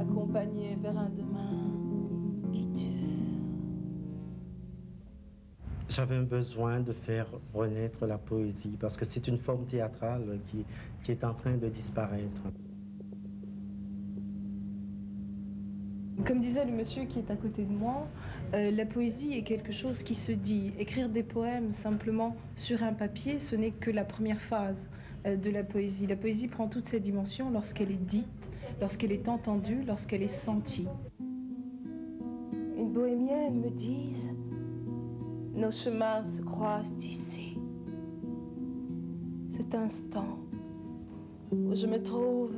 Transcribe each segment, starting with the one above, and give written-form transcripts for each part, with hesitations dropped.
accompagner vers un demain qui dure. J'avais un besoin de faire renaître la poésie parce que c'est une forme théâtrale qui est en train de disparaître. Comme disait le monsieur qui est à côté de moi, la poésie est quelque chose qui se dit. Écrire des poèmes simplement sur un papier, ce n'est que la première phase de la poésie. La poésie prend toutes ses dimensions lorsqu'elle est dite, lorsqu'elle est entendue, lorsqu'elle est sentie. Une bohémienne me dise, nos chemins se croisent ici. Cet instant où je me trouve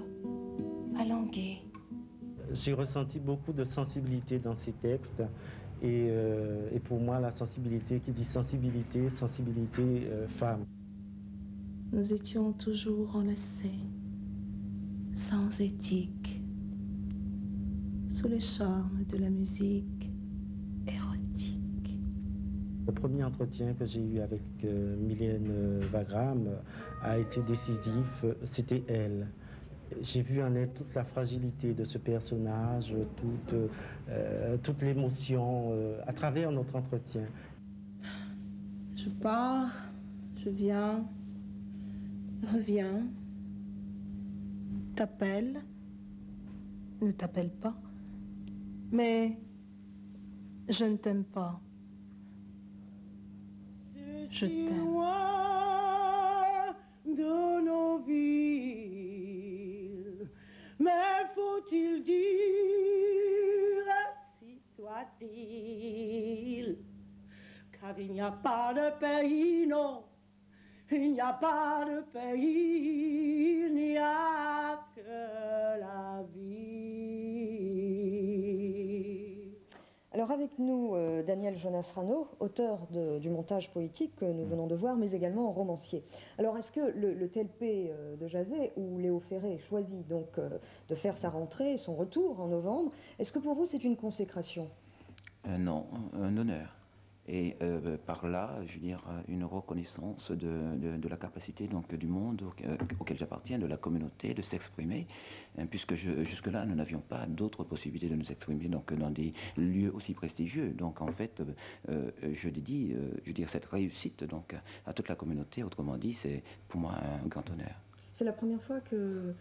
alanguie. J'ai ressenti beaucoup de sensibilité dans ces textes et pour moi la sensibilité, qui dit sensibilité, sensibilité femme. Nous étions toujours enlacés, sans éthique, sous le charme de la musique érotique. Le premier entretien que j'ai eu avec Mylène Wagram a été décisif, c'était elle. J'ai vu en elle toute la fragilité de ce personnage, toute l'émotion à travers notre entretien. Je pars, je viens, reviens, t'appelle, ne t'appelle pas, mais je ne t'aime pas. Je t'aime. De nos villes, mais faut-il dire ainsi soit-il, car il n'y a pas de pays, non, il n'y a pas de pays, il n'y a que la vie. Alors avec nous, Daniel Jonas Rano, auteur du montage poétique que nous venons de voir, mais également romancier. Alors est-ce que le TLP de Jazet, où Léo Ferré choisit donc de faire sa rentrée, son retour en novembre, est-ce que pour vous c'est une consécration? Non, un honneur. Et par là, je veux dire, une reconnaissance de la capacité donc, du monde auquel j'appartiens, de la communauté, de s'exprimer, puisque jusque-là, nous n'avions pas d'autres possibilités de nous exprimer donc, dans des lieux aussi prestigieux. Donc en fait, je dédie je veux dire, cette réussite donc, à toute la communauté, autrement dit, c'est pour moi un grand honneur. C'est la première fois que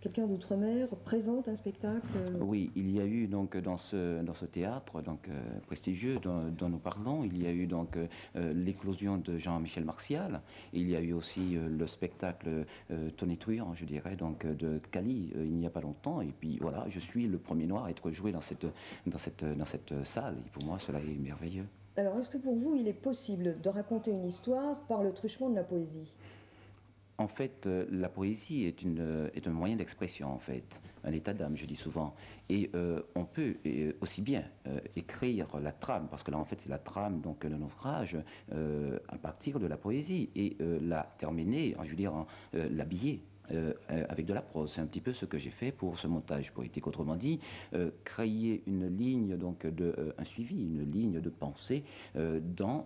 quelqu'un d'outre-mer présente un spectacle? Oui, il y a eu donc dans ce théâtre donc prestigieux dont nous parlons, il y a eu donc l'éclosion de Jean-Michel Martial, il y a eu aussi le spectacle tonitruant, je dirais, donc de Cali il n'y a pas longtemps, et puis voilà, je suis le premier noir à être joué dans cette salle, et pour moi cela est merveilleux. Alors est-ce que pour vous il est possible de raconter une histoire par le truchement de la poésie? En fait, la poésie est un moyen d'expression, en fait, un état d'âme, je dis souvent. Et on peut aussi bien écrire la trame, parce que là, en fait, c'est la trame donc, d'un ouvrage à partir de la poésie, et la terminer, je veux dire, l'habiller. Avec de la prose. C'est un petit peu ce que j'ai fait pour ce montage poétique. Autrement dit, créer une ligne, donc, un suivi, une ligne de pensée dans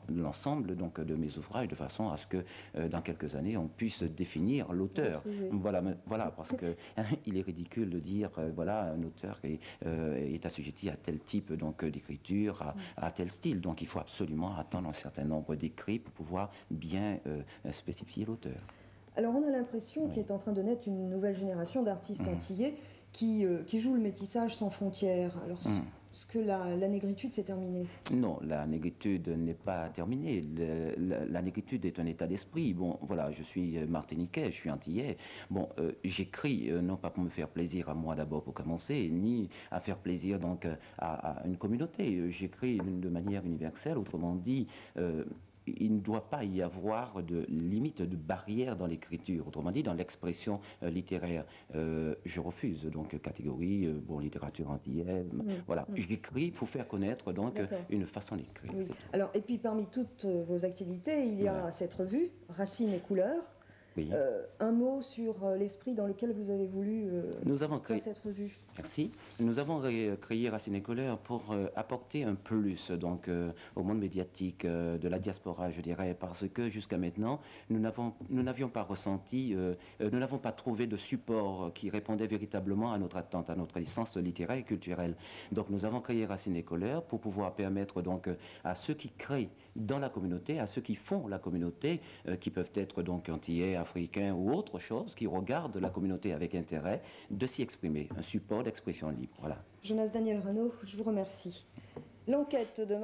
l'ensemble donc, de mes ouvrages, de façon à ce que dans quelques années, on puisse définir l'auteur. Voilà, parce que il est ridicule de dire, voilà, un auteur est assujetti à tel type donc d'écriture, à tel style. Donc il faut absolument attendre un certain nombre d'écrits pour pouvoir bien spécifier l'auteur. Alors on a l'impression qu'il est en train de naître une nouvelle génération d'artistes antillais qui jouent le métissage sans frontières. Alors est-ce que la négritude s'est terminée? Non, la négritude n'est pas terminée. La négritude est un état d'esprit. Bon, voilà, je suis martiniquais, je suis antillais. Bon, j'écris non pas pour me faire plaisir à moi d'abord pour commencer, ni à faire plaisir donc à une communauté. J'écris de manière universelle, autrement dit. Il ne doit pas y avoir de limite, de barrière dans l'écriture, autrement dit dans l'expression littéraire. Je refuse donc catégorie, bon, littérature antillaise, voilà. J'écris pour faire connaître donc une façon d'écrire. Oui. Alors, et puis parmi toutes vos activités, il y a cette revue, Racines et couleurs, Oui. Un mot sur l'esprit dans lequel vous avez voulu Nous avons faire créé... cette revue. Merci. Nous avons créé Racine et Couleur pour apporter un plus donc, au monde médiatique de la diaspora, je dirais, parce que jusqu'à maintenant, nous n'avions pas ressenti, nous n'avons pas trouvé de support qui répondait véritablement à notre attente, à notre licence littéraire et culturelle. Donc nous avons créé Racine et Couleur pour pouvoir permettre donc à ceux qui créent dans la communauté, à ceux qui font la communauté, qui peuvent être donc antillais, africains ou autre chose, qui regardent la communauté avec intérêt, de s'y exprimer. Un support d'expression libre. Voilà. Jonas Daniel Renaud, je vous remercie. L'enquête de